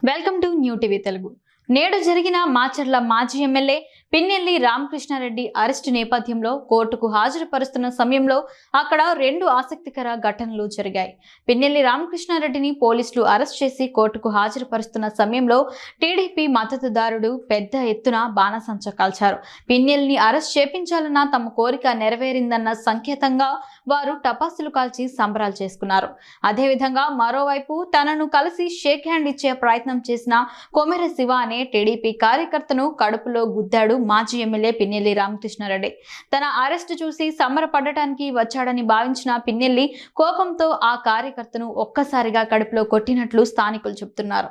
Welcome to new TV Telugu. నేడు జరిగిన మాచర్ల మాజీ ఎమ్మెల్యే పిన్నెల్లి రామకృష్ణారెడ్డి అరెస్టు నేపథ్యంలో కోర్టుకు హాజరుపరుస్తున్న సమయంలో అక్కడ రెండు ఆసక్తికర ఘటనలు జరిగాయి. పిన్నెల్లి రామకృష్ణారెడ్డిని పోలీసులు అరెస్ట్ చేసి కోర్టుకు హాజరుపరుస్తున్న సమయంలో టీడీపీ మద్దతుదారుడు పెద్ద ఎత్తున బాణసంచ కాల్చారు. పిన్నెల్లిని అరెస్ట్ చేపించాలన్న తమ కోరిక నెరవేరిందన్న సంకేతంగా వారు టపాసులు కాల్చి సంబరాలు చేసుకున్నారు. అదేవిధంగా మరోవైపు తనను కలిసి షేక్ హ్యాండ్ ఇచ్చే ప్రయత్నం చేసిన కొమెర శివ అనే టీడీపీ కార్యకర్తను కడుపులో గుద్దాడు మాజీ ఎమ్మెల్యే పిన్నెల్లి రామకృష్ణారెడ్డి. తన అరెస్టు చూసి సంబరపడటానికి వచ్చాడని భావించిన పిన్నెల్లి కోపంతో ఆ కార్యకర్తను ఒక్కసారిగా కడుపులో కొట్టినట్లు స్థానికులు చెబుతున్నారు.